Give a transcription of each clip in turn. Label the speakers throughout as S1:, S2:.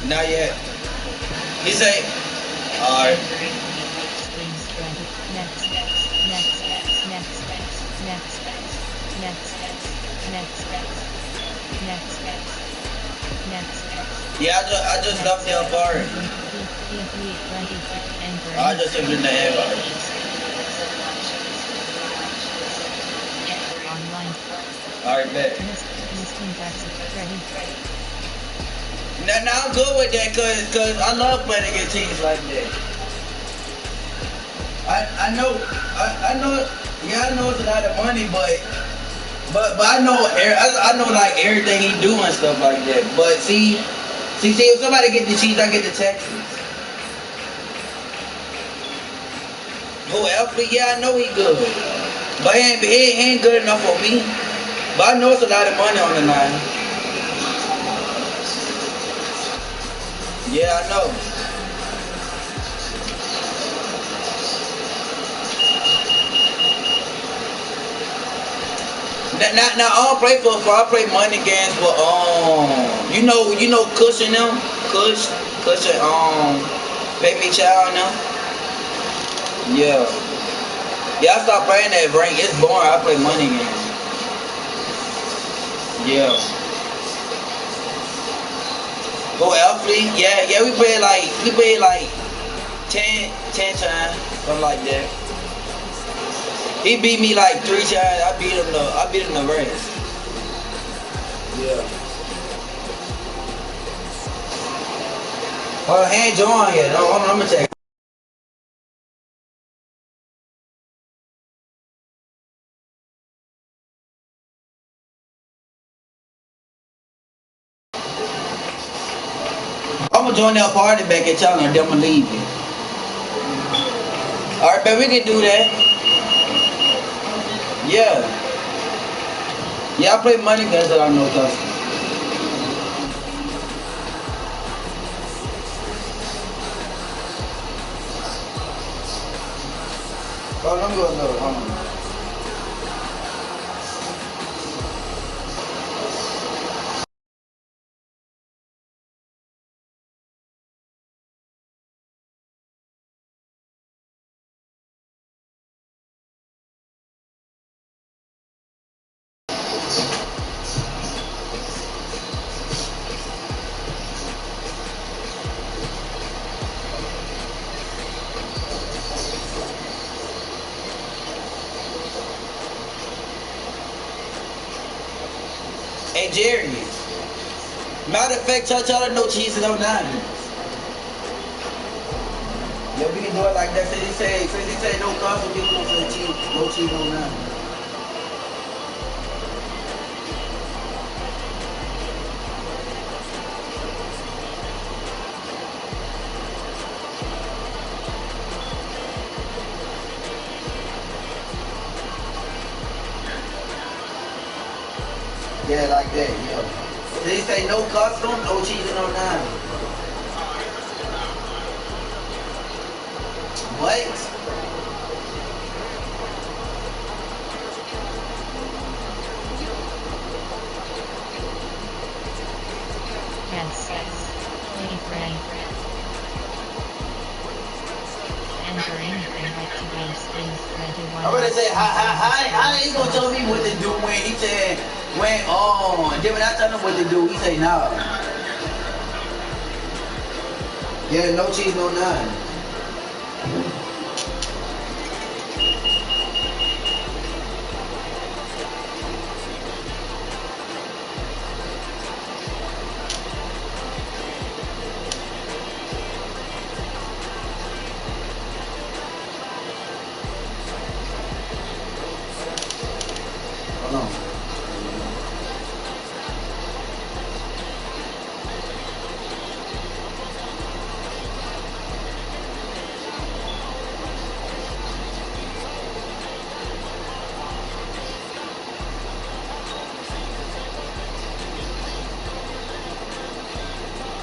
S1: Not yet. He say, alright. Yeah, I just left the apartment. I just took it in the invite. Alright, bet. Now I'm good with that, cause I love playing against teams like that. I know, yeah, I know it's a lot of money, but I know, I know like everything he do and stuff like that. But see, if somebody get the Chiefs, I get the Texans. Who Alfred? Yeah, I know he good, but he ain't good enough for me. But I know it's a lot of money on the line. Yeah, I know. Now I don't play for I play money games, but you know Cushion them, Cushion Pay Me Child now. Yeah, yeah. I stopped playing that rank. It's boring. I play money games. Yeah. Go Alfie. Yeah. We played like 10 times, something like that. He beat me like 3 times. I beat him the rest. Yeah. Hold on, hand join yet. Hold on, I'm gonna check. I'm gonna join that party back at y'all and then I'm gonna leave you. Alright, but we can do that. Yeah. Yeah, I play money games that I know custom. Oh, let me go another. Hold on. Hey Jerry. Matter of fact, tell her no cheese and no nine. Yeah, we can do it like that. Say no custom, give them no cheese, no nine. Yeah, like that, yeah. They say no custom, no cheese and no nine. What? I'm gonna say, how he gonna tell me what to do when he said, then when I tell him what to do, he say, nah. Yeah, no cheese, no none. Hold on.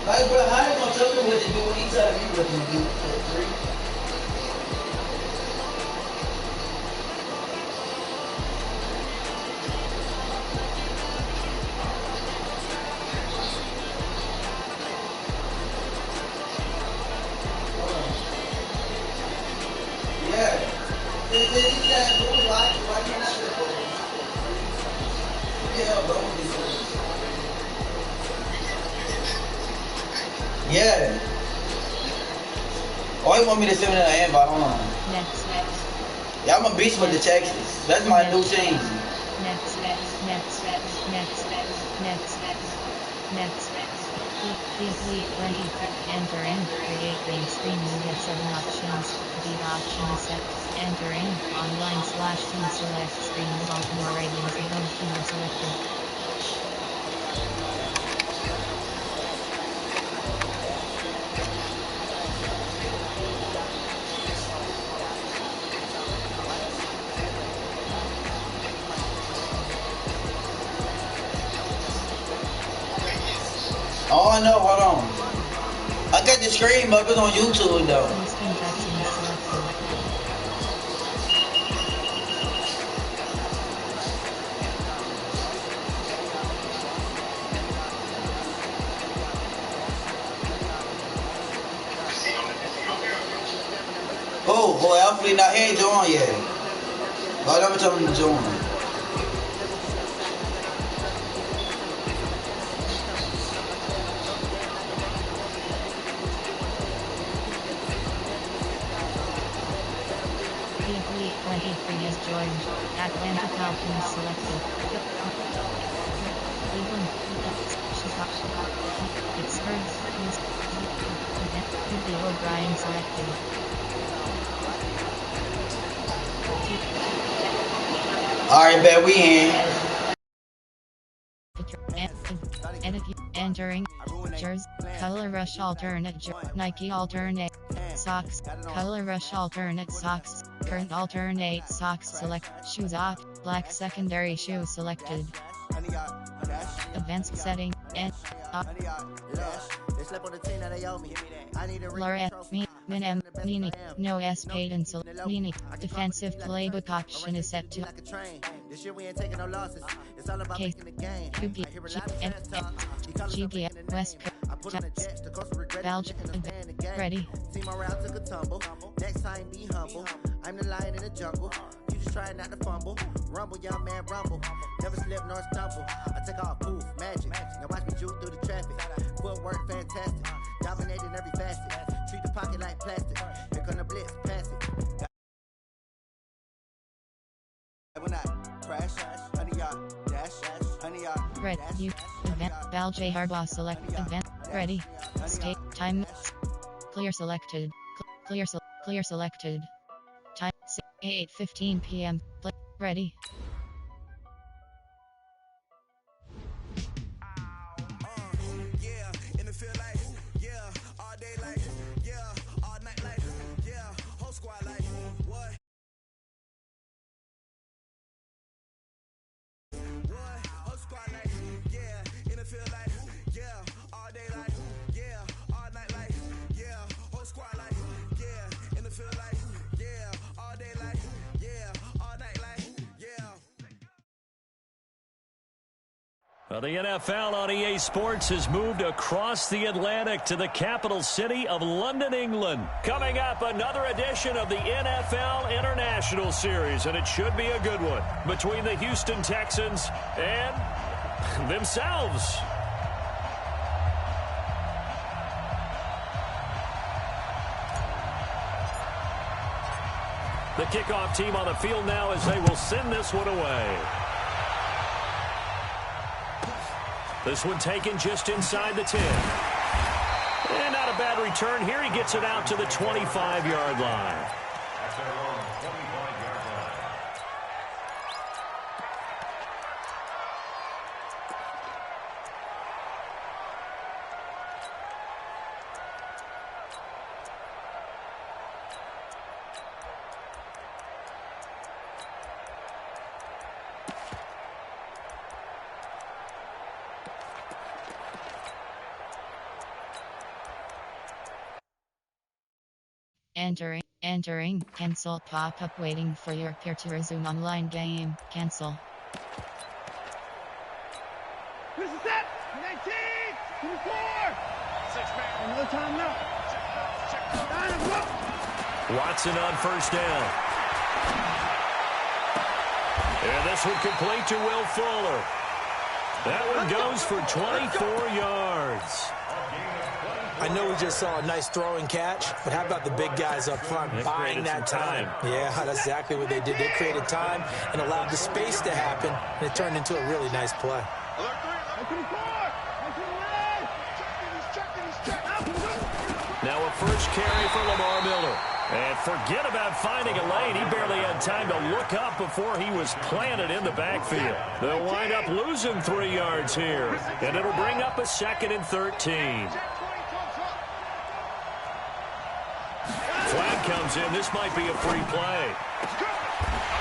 S1: Like, bro, how you gonna tell me what to do when he telling me what to do? Yeah. Oh, you want me to send me an invite? Hold on.
S2: Next.
S1: Yeah, I'm a beast with the Texas. That's my new team.
S2: Next. Complete 20. Entering. Create green screen. You get 7 options. Delete option is set. Entering. Online/team select screen result. Your ratings above field selected.
S1: Oh, I know. Hold on. I got the screen up. It's on YouTube though.
S2: Houston Texans selected.
S1: Oh, Alfred not here join yet. Oh, let me tell him to join.
S2: Complete 23 is joined. Atlanta Falcons selected. Cleveland. Chicago. Pittsburgh. Bill O'Brien selected.
S1: Alright, bet we in.
S2: Entering. Jersey. Color Rush alternate. Nike alternate. Socks. Color Rush alternate socks. Current alternate socks select. Shoes off. Black secondary shoe selected. Advanced setting. And Laura Min Nini. No S paid and Nini. Defensive playbook option is set to K GB West Belgium. Ready.
S3: Next time be humble. I'm the lion in the jungle. You just try not to fumble. Rumble, young man, rumble. Never slip nor stumble. I take off, poof, magic. Now watch me juke through the traffic. Footwork fantastic. Dominating every facet. Treat the pocket like plastic. Here come the blitz, pass it. When I crash, honey, dash, honey,
S2: Red, you, event, Val J. Harbaugh select, event, ready, state, time, clear selected, clear selected, time, 8:15 p.m., ready.
S4: Well, the NFL on EA Sports has moved across the Atlantic to the capital city of London, England. Coming up, another edition of the NFL International Series, and it should be a good one between the Houston Texans and themselves. The kickoff team on the field now as they will send this one away. This one taken just inside the 10. And not a bad return here. He gets it out to the 25-yard line.
S2: Entering, cancel pop-up waiting for your peer to resume online game, cancel.
S5: This is it! 19! 24! 6 man. Another time now. Line up, go!
S4: Watson on first down. And this one complete to Will Fuller. That one goes for 24 yards.
S6: I know we just saw a nice throwing catch, but how about the big guys up front buying that time? Yeah, that's exactly what they did. They created time and allowed the space to happen, and it turned into a really nice play.
S4: Now a first carry for Lamar Miller. And forget about finding a lane. He barely had time to look up before he was planted in the backfield. They'll wind up losing 3 yards here. And it'll bring up a 2nd and 13. Flag comes in. This might be a free play.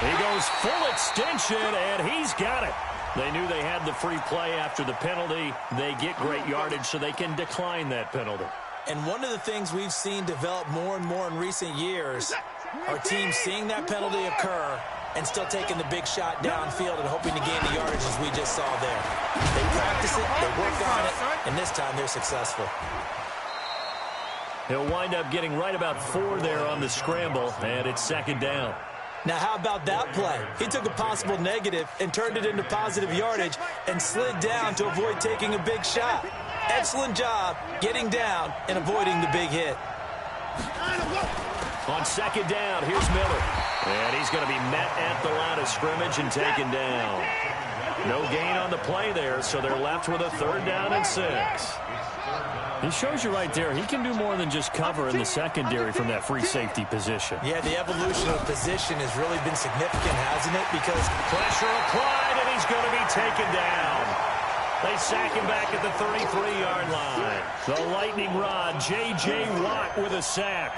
S4: He goes full extension, and he's got it. They knew they had the free play after the penalty. They get great yardage, so they can decline that penalty.
S6: And one of the things we've seen develop more and more in recent years are teams seeing that penalty occur and still taking the big shot downfield and hoping to gain the yardage as we just saw there. They practice it, they work on it, and this time they're successful.
S4: He'll wind up getting right about 4 there on the scramble, and it's 2nd down.
S6: Now, how about that play? He took a possible negative and turned it into positive yardage and slid down to avoid taking a big shot. Excellent job getting down and avoiding the big hit.
S4: On 2nd down, here's Miller. And he's going to be met at the line of scrimmage and taken down. No gain on the play there, so they're left with a 3rd down and 6. He shows you right there, he can do more than just cover in the secondary from that free safety position.
S6: Yeah, the evolution of position has really been significant, hasn't it? Because
S4: pressure applied, and he's going to be taken down. They sack him back at the 33-yard line. The lightning rod, J.J. Watt with a sack.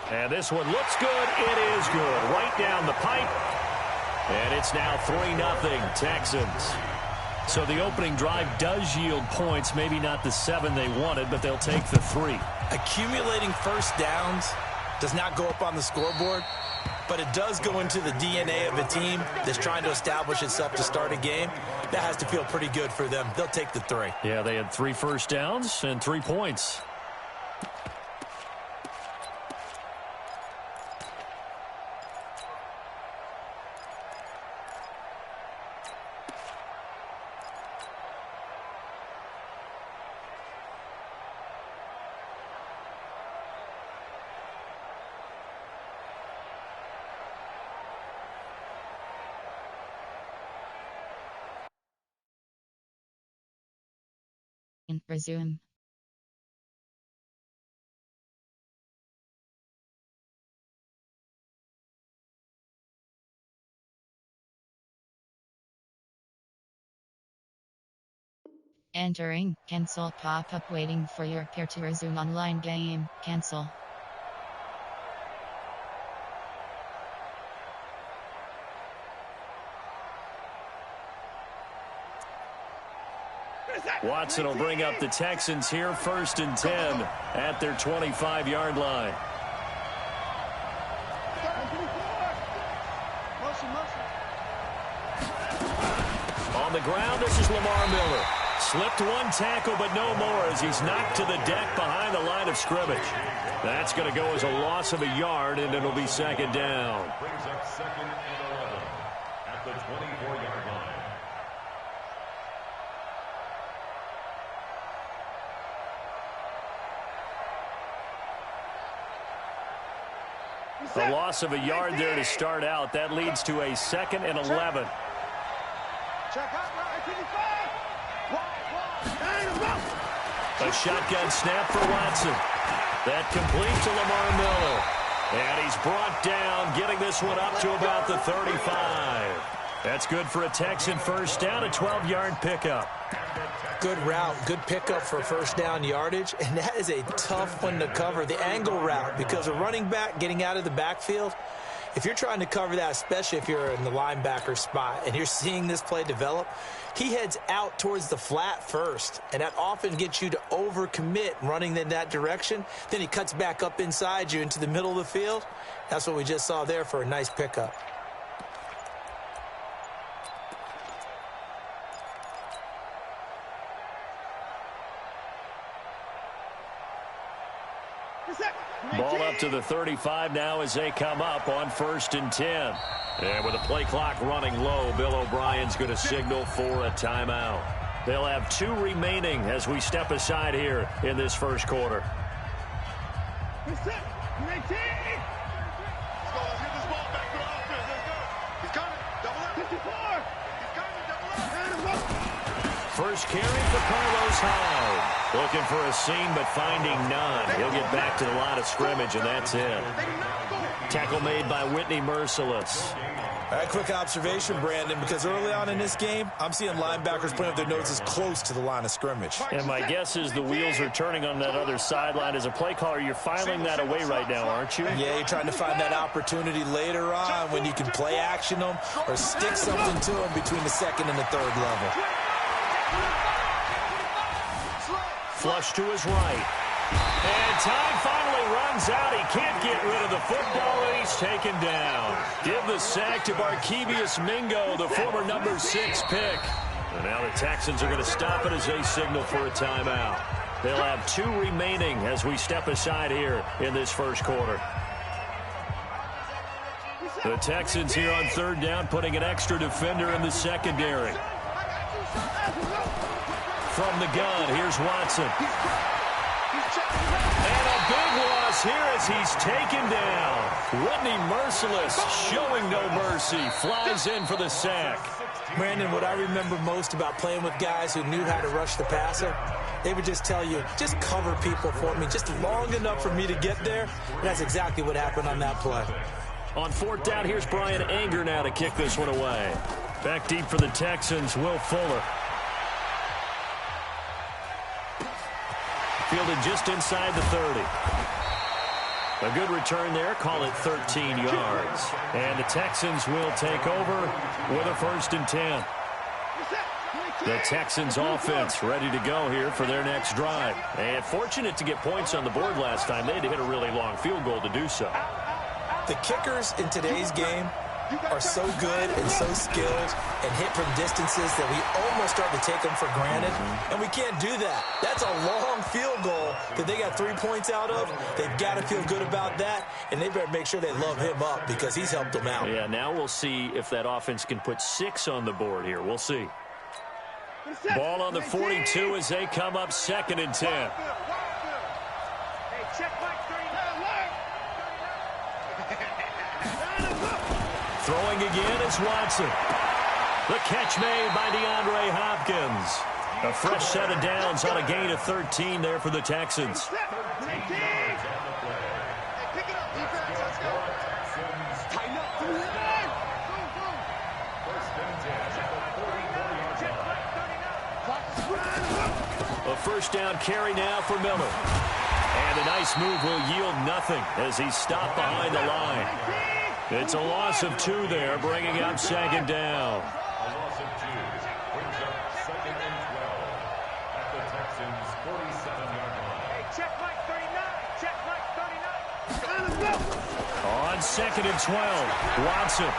S4: And this one looks good. It is good. Right down the pipe. And it's now 3-0 Texans. So the opening drive does yield points, maybe not the 7 they wanted, but they'll take the 3.
S6: Accumulating first downs does not go up on the scoreboard, but it does go into the DNA of a team that's trying to establish itself to start a game. That has to feel pretty good for them. They'll take the 3.
S4: Yeah, they had 3 first downs and 3 points.
S2: Resume. Entering, cancel pop-up waiting for your pair to resume online game, cancel.
S4: Watson will bring up the Texans here, 1st and 10 at their 25-yard line. On the ground, this is Lamar Miller. Slipped 1 tackle, but no more as he's knocked to the deck behind the line of scrimmage. That's going to go as a loss of a yard, and it'll be 2nd down.
S7: Brings up 2nd and 11 at the 24-yard line.
S4: A loss of a yard there to start out. That leads to a 2nd and 11. A shotgun snap for Watson. That complete to Lamar Miller. And he's brought down, getting this one up to about the 35. That's good for a Texan first down, a 12-yard pickup.
S6: Good route, good pickup for first down yardage, and that is a tough one to cover, the angle route, because a running back getting out of the backfield, if you're trying to cover that, especially if you're in the linebacker spot and you're seeing this play develop, he heads out towards the flat first, and that often gets you to overcommit running in that direction. Then he cuts back up inside you into the middle of the field. That's what we just saw there for a nice pickup.
S4: Ball up to the 35 now as they come up on 1st and 10. And with the play clock running low, Bill O'Brien's going to signal for a timeout. They'll have 2 remaining as we step aside here in this first quarter.
S5: He's set. 19. Let's go. Let's get this ball back to our offense. Let's go. He's coming. Double up. 54. He's coming. Double up.
S4: First carry for Carlos Hyde. Looking for a seam, but finding none. He'll get back to the line of scrimmage, and that's it. Tackle made by Whitney Merciless.
S6: All right, quick observation, Brandon, because early on in this game, I'm seeing linebackers putting up their noses close to the line of scrimmage.
S4: And my guess is the wheels are turning on that other sideline. As a play caller, you're filing that away right now, aren't you?
S6: Yeah, you're trying to find that opportunity later on when you can play action them or stick something to them between the second and the third level.
S4: Flush to his right. And time finally runs out. He can't get rid of the football, and he's taken down. Give the sack to Barkevius Mingo, the former number 6 pick. And now the Texans are going to stop it as they signal for a timeout. They'll have 2 remaining as we step aside here in this first quarter. The Texans here on 3rd down, putting an extra defender in the secondary. From the gun, here's Watson. And a big loss here as he's taken down. Whitney Merciless showing no mercy. Flies in for the sack.
S6: Brandon, what I remember most about playing with guys who knew how to rush the passer, they would just tell you, just cover people for me, just long enough for me to get there. And that's exactly what happened on that play.
S4: On 4th down, here's Brian Anger now to kick this one away. Back deep for the Texans, Will Fuller. Fielded just inside the 30. A good return there. Call it 13 yards. And the Texans will take over with a 1st and 10. The Texans offense ready to go here for their next drive. And fortunate to get points on the board last time. They had to hit a really long field goal to do so.
S6: The kickers in today's game are so good and so skilled and hit from distances that we almost start to take them for granted, and we can't do that. That's a long field goal that they got 3 points out of. They've got to feel good about that, and they better make sure they love him up because he's helped them out.
S4: Yeah, now we'll see if that offense can put 6 on the board here. We'll see. Ball on the 42 as they come up 2nd and 10. Throwing again is Watson. The catch made by DeAndre Hopkins. A fresh set of downs on a gain of 13 there for the Texans. A 1st down carry now for Miller. And a nice move will yield nothing as he's stopped behind the line. It's a loss of 2 there, bringing up 2nd down.
S7: A loss of 2 brings up 2nd and 12 at the Texans' 47-yard line.
S5: Hey, check Mike 39. Check Mike 39.
S4: On 2nd and 12, Watson.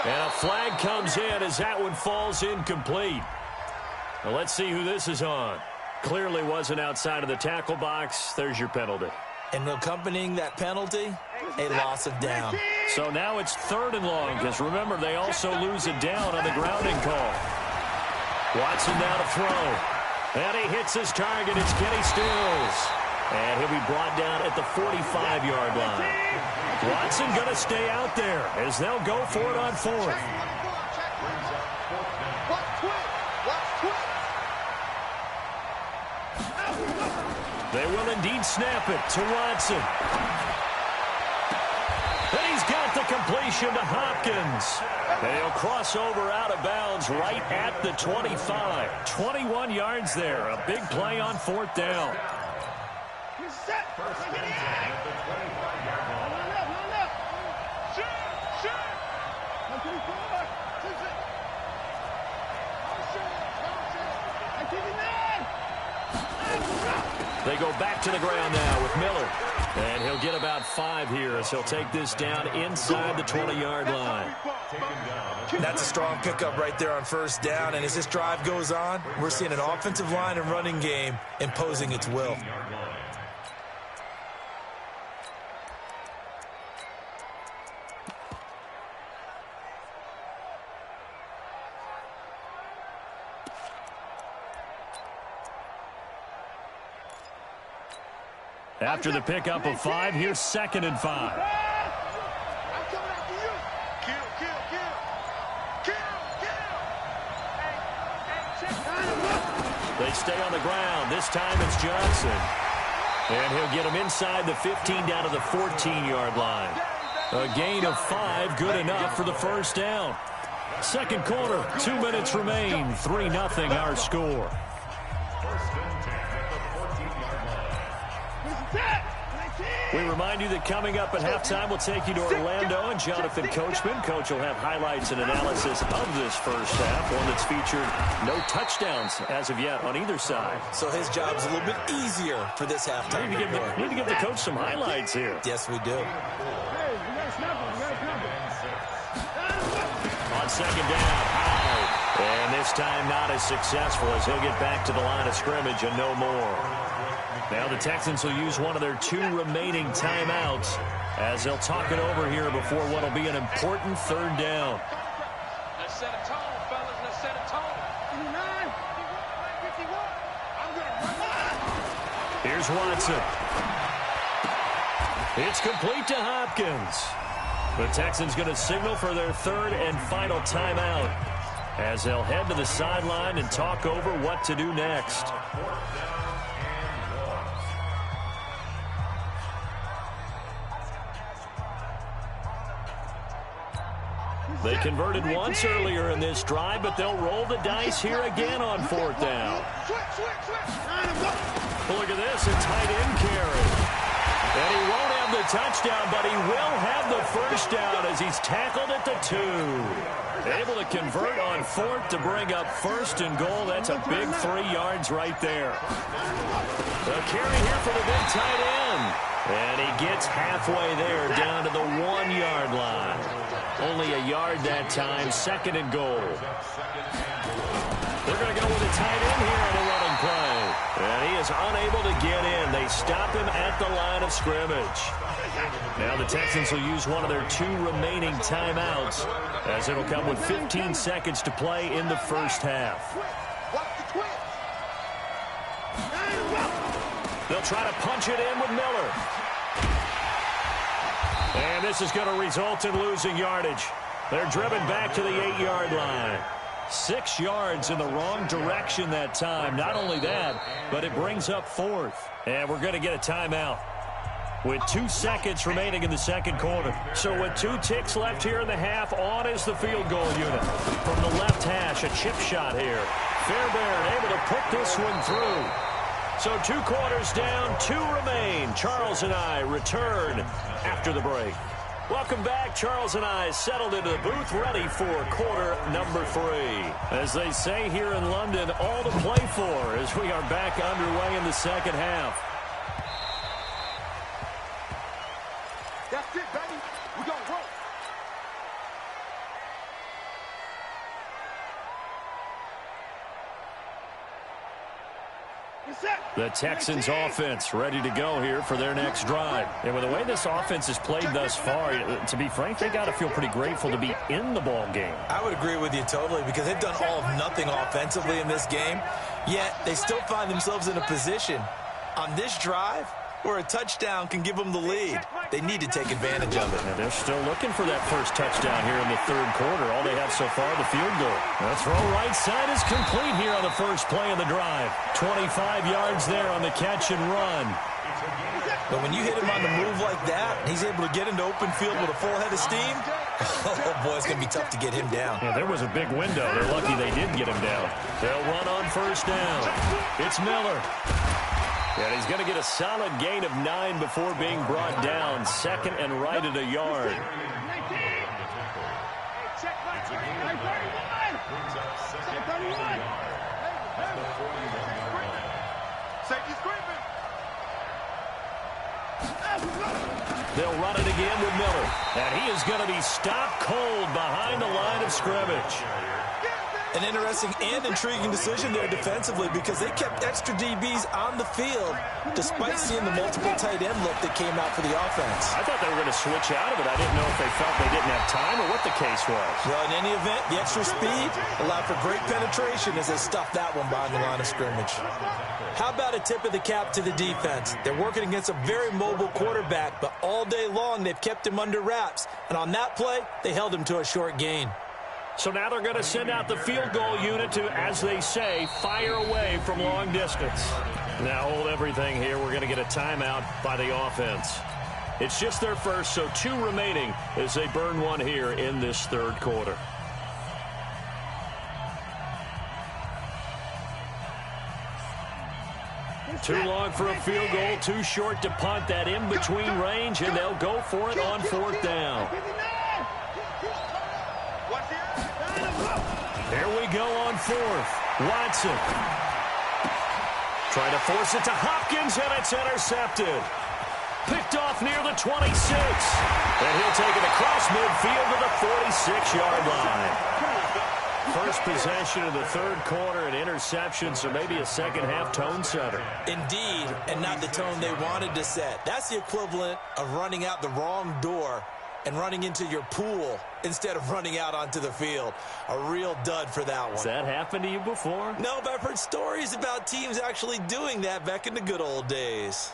S4: And a flag comes in as that one falls incomplete. Now let's see who this is on. Clearly wasn't outside of the tackle box. There's your penalty.
S6: And accompanying that penalty, a loss of down.
S4: So now it's 3rd and long, because remember, they also lose a down on the grounding call. Watson now to throw. And he hits his target. It's Kenny Stills. And he'll be brought down at the 45-yard line. Watson going to stay out there as they'll go for it on 4th. They will indeed snap it to Watson. And he's got the completion to Hopkins. And he'll cross over out of bounds right at the 25. 21 yards there. A big play on 4th down.
S7: First and 10 at the 25-yard line.
S4: They go back to the ground now with Miller. And he'll get about 5 here as he'll take this down inside the 20-yard line.
S6: That's a strong pickup right there on 1st down. And as this drive goes on, we're seeing an offensive line and running game imposing its will.
S4: After the pickup of 5, here's 2nd and 5.
S5: I'm coming after you. Kill.
S4: They stay on the ground. This time it's Johnson. And he'll get him inside the 15 down to the 14-yard line. A gain of 5, good enough for the first down. Second quarter, 2 minutes remain. 3-0 our score. We remind you that coming up at halftime, we'll take you to Orlando and Jonathan Coachman. Coach will have highlights and analysis of this first half, one that's featured no touchdowns as of yet on either side.
S6: So his job's a little bit easier for this halftime.
S4: We need to give the coach some highlights here.
S6: Yes, we do.
S4: On second down, Howard. And this time not as successful as he'll get back to the line of scrimmage and no more. Now the Texans will use one of their 2 remaining timeouts as they'll talk it over here before what will be an important 3rd down.
S5: Let's set a tone, fellas. Let's set a tone. 59, 51. I'm going to run.
S4: Here's Watson. It's complete to Hopkins. The Texans going to signal for their 3rd and final timeout as they'll head to the sideline and talk over what to do next. They converted once earlier in this drive, but they'll roll the dice here again on 4th down. Look at this, a tight end carry. And he won't have the touchdown, but he will have the first down as he's tackled at the 2. Able to convert on 4th to bring up 1st and goal. That's a big 3 yards right there. A carry here for the big tight end. And he gets halfway there down to the 1-yard line. Only a yard that time, 2nd and goal. They're going to go with a tight end here on the running play. And he is unable to get in. They stop him at the line of scrimmage. Now the Texans will use one of their 2 remaining timeouts as it'll come with 15 seconds to play in the first half. They'll try to punch it in with Miller. And this is going to result in losing yardage. They're driven back to the 8-yard line. 6 yards in the wrong direction that time. Not only that, but it brings up 4th. And we're going to get a timeout with 2 seconds remaining in the second quarter. So with 2 ticks left here in the half, on is the field goal unit. From the left hash, a chip shot here. Fairbairn able to put this one through. So 2 quarters down, 2 remain. Charles and I return after the break. Welcome back. Charles and I settled into the booth, ready for quarter number 3. As they say here in London, all to play for as we are back underway in the second half.
S5: That's it, baby. We're going to roll.
S4: The Texans offense ready to go here for their next drive. And with the way this offense has played thus far, to be frank, they got to feel pretty grateful to be in the ball game.
S6: I would agree with you totally because they've done all of nothing offensively in this game, yet they still find themselves in a position on this drive where a touchdown can give them the lead. They need to take advantage of it.
S4: And they're still looking for that first touchdown here in the third quarter. All they have so far, the field goal. The throw right side is complete here on the first play of the drive. 25 yards there on the catch and run.
S6: But when you hit him on the move like that, he's able to get into open field with a full head of steam. Oh, boy, it's going to be tough to get him down.
S4: Yeah, there was a big window. They're lucky they did get him down. They'll run on first down. It's Miller. And he's going to get a solid gain of 9 before being brought down. Second and right at a yard. They'll run it again with Miller. And he is going to be stopped cold behind the line of scrimmage.
S6: An interesting and intriguing decision there defensively because they kept extra DBs on the field despite seeing the multiple tight end look that came out for the offense.
S4: I thought they were going to switch out of it. I didn't know if they felt they didn't have time or what the case was.
S6: Well, in any event, the extra speed allowed for great penetration as they stuffed that one behind the line of scrimmage. How about a tip of the cap to the defense? They're working against a very mobile quarterback, but all day long they've kept him under wraps. And on that play, they held him to a short gain.
S4: So now they're going to send out the field goal unit to, as they say, fire away from long distance. Now hold everything here. We're going to get a timeout by the offense. It's just their first, so 2 remaining as they burn one here in this third quarter. Too long for a field goal, too short to punt. That in-between range, and they'll go for it on 4th down. Here we go on 4th. Watson. Trying to force it to Hopkins, and it's intercepted. Picked off near the 26. And he'll take it across midfield to the 46-yard line. First possession of the third quarter, an interception, so maybe a second-half tone setter.
S6: Indeed, and not the tone they wanted to set. That's the equivalent of running out the wrong door and running into your pool instead of running out onto the field. A real dud for that one.
S4: Has that happened to you before?
S6: No, but I've heard stories about teams actually doing that back in the good old days.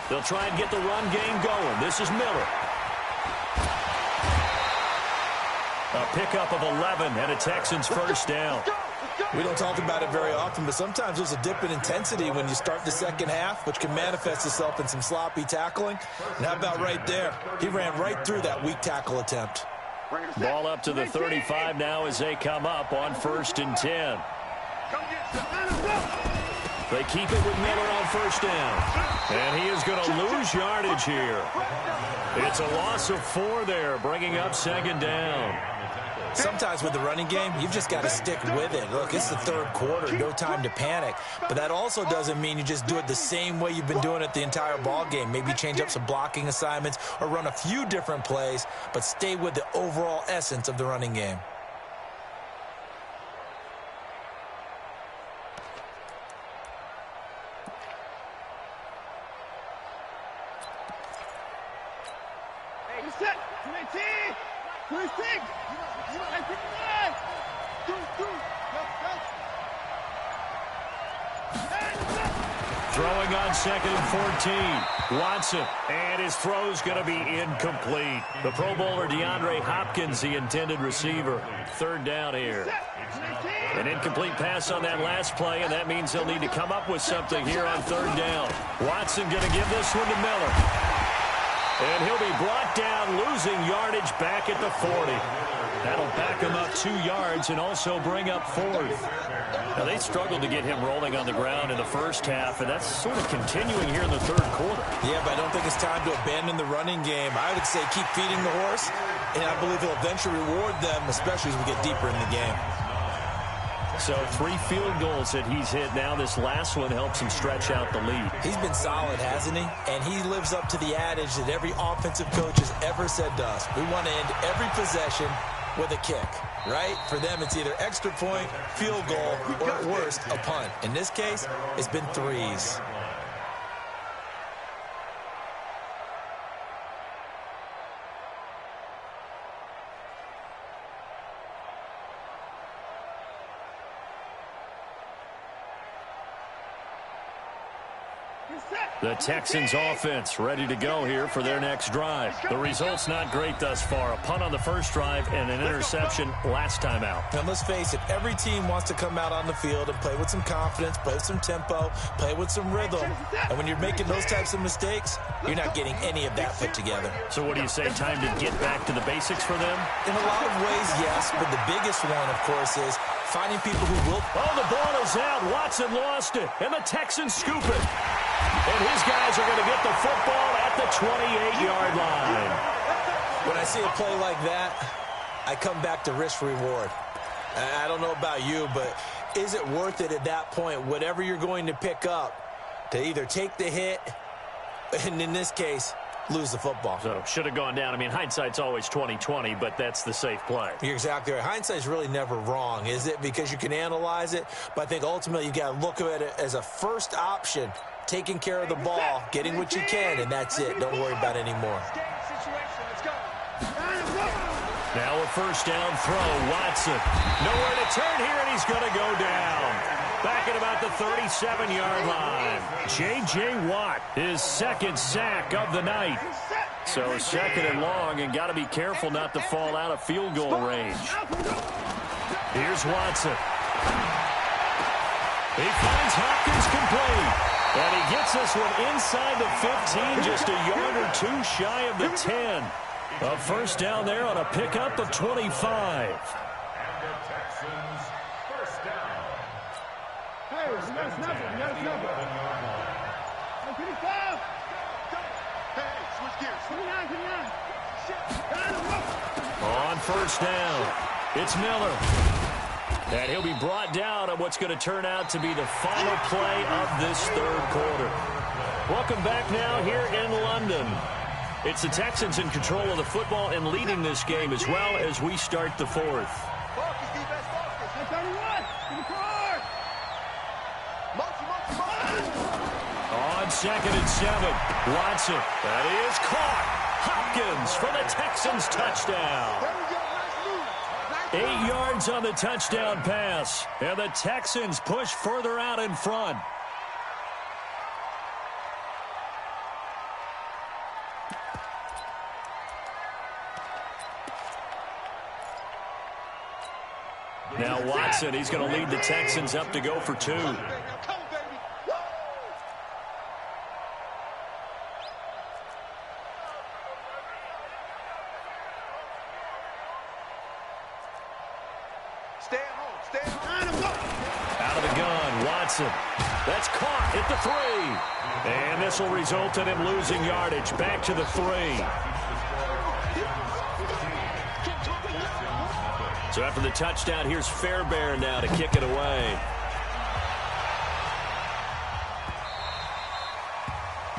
S4: They'll try and get the run game going. This is Miller. A pickup of 11 and a Texans first down.
S6: We don't talk about it very often, but sometimes there's a dip in intensity when you start the second half, which can manifest itself in some sloppy tackling. And how about right there? He ran right through that weak tackle attempt.
S4: Ball up to the 35 now as they come up on 1st and 10. They keep it with Miller on 1st down. And he is going to lose yardage here. It's a loss of 4 there, bringing up 2nd down.
S6: Sometimes with the running game, you've just got to stick with it. Look, it's the third quarter, no time to panic. But that also doesn't mean you just do it the same way you've been doing it the entire ball game. Maybe change up some blocking assignments or run a few different plays, but stay with the overall essence of the running game.
S4: Throwing on 2nd and 14. Watson, and his throw's going to be incomplete. The Pro Bowler DeAndre Hopkins, the intended receiver. 3rd down here. An incomplete pass on that last play, and that means they'll need to come up with something here on 3rd down. Watson going to give this one to Miller. And he'll be brought down, losing yardage back at the 40. That'll back him up 2 yards and also bring up 4th. Now, they struggled to get him rolling on the ground in the first half, and that's sort of continuing here in the third quarter.
S6: Yeah, but I don't think it's time to abandon the running game. I would say keep feeding the horse, and I believe he'll eventually reward them, especially as we get deeper in the game.
S4: So 3 field goals that he's hit now. This last one helps him stretch out the lead.
S6: He's been solid, hasn't he? And he lives up to the adage that every offensive coach has ever said to us. We want to end every possession with a kick, right? For them, it's either extra point, field goal, or at worst, a punt. In this case, it's been 3s.
S4: The Texans offense ready to go here for their next drive. The result's not great thus far. A punt on the first drive and an interception last time out.
S6: And let's face it, every team wants to come out on the field and play with some confidence, play with some tempo, play with some rhythm. And when you're making those types of mistakes, you're not getting any of that put together.
S4: So what do you say, time to get back to the basics for them?
S6: In a lot of ways, yes, but the biggest one, of course, is finding people who will...
S4: Oh, the ball is out. Watson lost it, and the Texans scoop it. And his guys are going to get the football at the 28-yard line.
S6: When I see a play like that, I come back to risk-reward. I don't know about you, but is it worth it at that point, whatever you're going to pick up, to either take the hit, and in this case, lose the football?
S4: So, should have gone down. I mean, hindsight's always 20/20, but that's the safe play.
S6: You're exactly right. Hindsight's really never wrong, is it? Because you can analyze it, but I think ultimately you got to look at it as a first option, taking care of the ball, getting what you can, and that's it. Don't worry about it anymore.
S4: Now a first down throw. Watson. Nowhere to turn here, and he's going to go down. Back at about the 37-yard line. J.J. Watt, his second sack of the night. So second and long, and got to be careful not to fall out of field goal range. Here's Watson. He finds Hopkins complete. And he gets this one inside the 15, just a yard or two shy of the 10. A first down there on a pickup of 25.
S7: And the Texans first down.
S5: Hey, you got a snapper. You got a snapper. Hey, 55. Hey, switch gears. 29, 29.
S4: On first down, it's Miller. And he'll be brought down on what's going to turn out to be the final play of this third quarter. Welcome back now here in London. It's the Texans in control of the football and leading this game as well as we start the fourth.
S5: Focus, defense, focus. Hey, 31. To the car.
S4: On second and 7, Watson. That is caught. Hopkins for the Texans touchdown.
S5: There we go. Nice move.
S4: 8 yards on the touchdown pass. And the Texans push further out in front. Now Watson, he's going to lead the Texans up to go for 2.
S5: Come on, baby. Woo! Stay at home. Stay at home.
S4: Out of the gun, Watson. That's caught at the 3. And this will result in him losing yardage. Back to the 3. So after the touchdown, here's Fairbairn now to kick it away.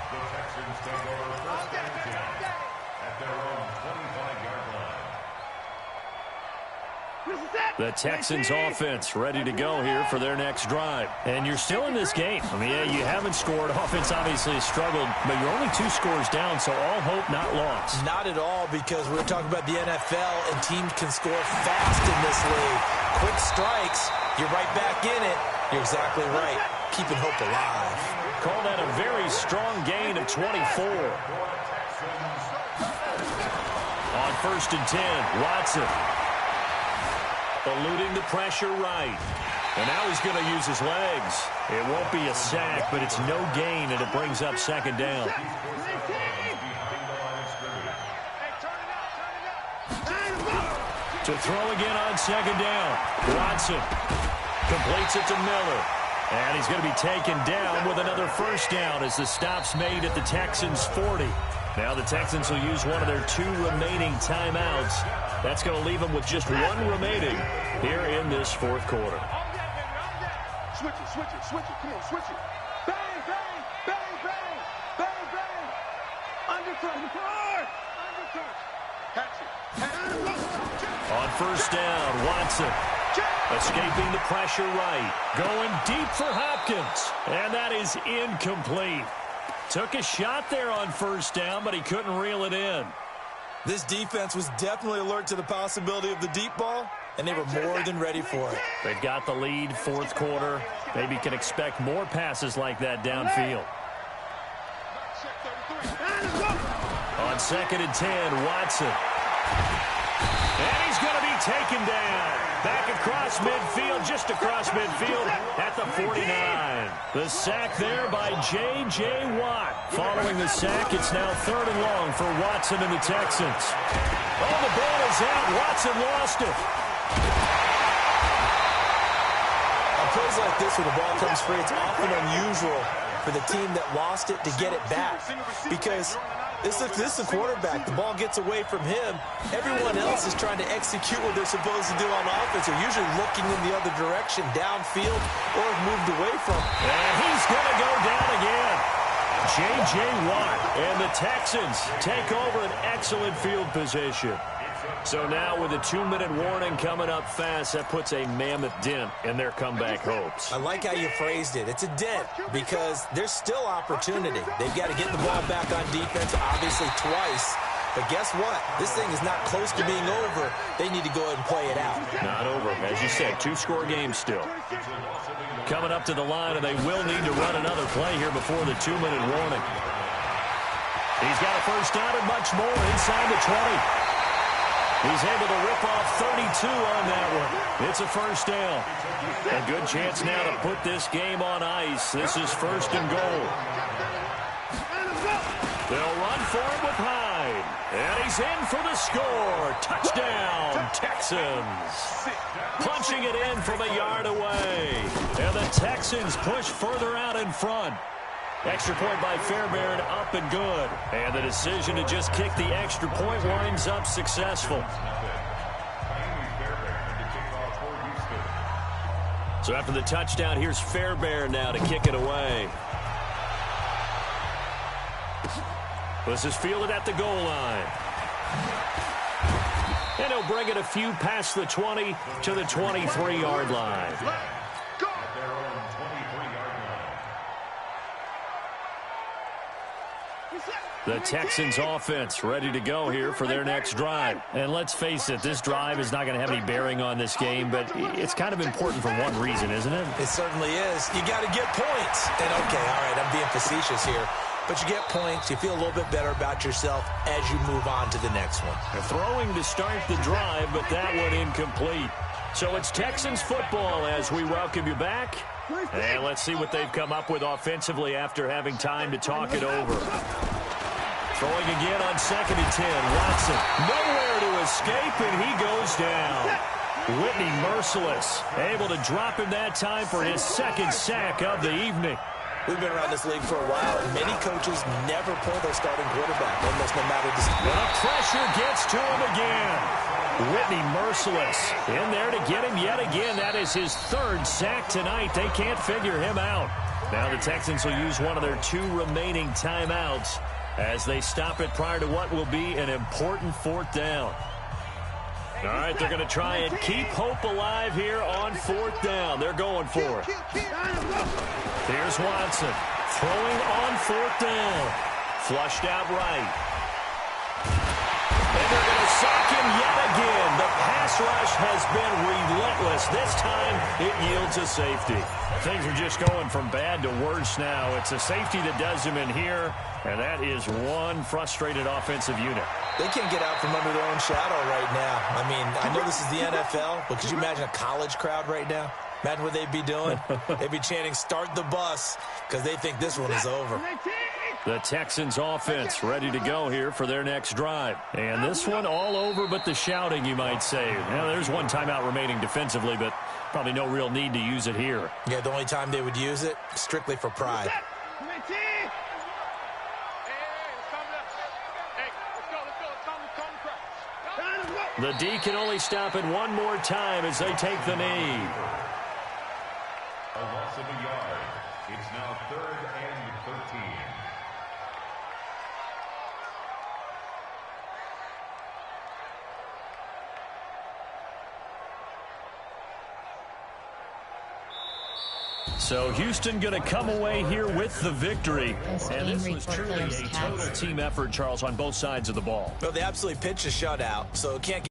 S7: The Texans take over first and 10 at their own 25-yard line.
S4: The Texans offense ready to go here for their next drive. And you're still in this game. I mean, yeah, you haven't scored. Offense obviously has struggled, but you're only 2 scores down, so all hope not lost.
S6: Not at all, because we're talking about the NFL, and teams can score fast in this league. Quick strikes, you're right back in it. You're exactly right. Keeping hope alive.
S4: Call that a very strong gain of 24. On first and 10, Watson. Eluding the pressure right. And now he's going to use his legs. It won't be a sack, but it's no gain, and it brings up second down. To throw again on second down. Watson completes it to Miller. And he's going to be taken down with another first down as the stop's made at the Texans' 40. Now the Texans will use one of their 2 remaining timeouts. That's going to leave them with just 1 remaining here in this fourth quarter.
S5: Switch it, switch it, switch it. Come on, switch it. Bang, bang, bang, bang, bang, bang. Undercut, undercut. Catch it.
S4: On first down, Watson escaping the pressure right. Going deep for Hopkins. And that is incomplete. Took a shot there on first down, but he couldn't reel it in.
S6: This defense was definitely alert to the possibility of the deep ball, and they were more than ready for it.
S4: They've got the lead, fourth quarter. Maybe can expect more passes like that downfield. On second and 10, Watson. And he's going to be taken down. Back across midfield, just across midfield at the 49. The sack there by J.J. Watt. Following the sack, it's now third and long for Watson and the Texans. Oh, the ball is out. Watson lost it.
S6: On plays like this where the ball comes free, it's often unusual for the team that lost it to get it back, because This is the quarterback. The ball gets away from him. Everyone else is trying to execute what they're supposed to do on offense. They're usually looking in the other direction, downfield, or have moved away from him.
S4: And he's going to go down again. J.J. Watt and the Texans take over an excellent field position. So now with a 2-minute warning coming up fast, that puts a mammoth dent in their comeback hopes.
S6: I like how you phrased it. It's a dent because there's still opportunity. They've got to get the ball back on defense, obviously twice. But guess what? This thing is not close to being over. They need to go ahead and play it out.
S4: Not over. As you said, 2-score game still. Coming up to the line, and they will need to run another play here before the 2-minute warning. He's got a first down and much more inside the 20. He's able to rip off 32 on that one. It's a first down. A good chance now to put this game on ice. This is first and goal. They'll run for it with Hyde. And he's in for the score. Touchdown, Texans. Punching it in from a yard away. And the Texans push further out in front. Extra point by Fairbairn, up and good. And the decision to just kick the extra point winds up successful. So after the touchdown, here's Fairbairn now to kick it away. This is fielded at the goal line. And he'll bring it a few past the 20 to the 23-yard line. The Texans offense ready to go here for their next drive. And let's face it, this drive is not going to have any bearing on this game, but it's kind of important for one reason, isn't it?
S6: It certainly is. You got to get points. And okay, all right, I'm being facetious here. But you get points, you feel a little bit better about yourself as you move on to the next one.
S4: Throwing to start the drive, but that one incomplete. So it's Texans football as we welcome you back. And let's see what they've come up with offensively after having time to talk it over. Throwing again on 2nd and 10. Watson nowhere to escape, and he goes down. Whitney merciless, able to drop him that time for his second sack of the evening.
S6: We've been around this league for a while, and many coaches never pull their starting quarterback, almost no matter the sport.
S4: The pressure gets to him again. Whitney merciless in there to get him yet again. That is his 3rd sack tonight. They can't figure him out. Now the Texans will use one of their 2 remaining timeouts as they stop it prior to what will be an important 4th down. All right, they're going to try and keep hope alive here on 4th down. They're going for it. Here's Watson throwing on 4th down. Flushed out right. And they're going to sack him yet again. The pass rush has been relentless. This time it yields a safety. Things are just going from bad to worse now. It's a safety that does him in here, and that is one frustrated offensive unit.
S6: They can't get out from under their own shadow right now. I mean, I know this is the NFL, but could you imagine a college crowd right now? Imagine what they'd be doing. They'd be chanting, "Start the bus," because they think this one is over.
S4: The Texans offense ready to go here for their next drive. And this one all over but the shouting, you might say. Now, there's one timeout remaining defensively, but probably no real need to use it here.
S6: Yeah, the only time they would use it, strictly for pride.
S4: The D can only stop it one more time as they take the knee.
S7: A loss of a yard. It's now 3rd and 13.
S4: So Houston going to come away here with the victory. And this was truly a total team effort, Charles, on both sides of the ball.
S6: Well, they absolutely pitched a shutout, so it can't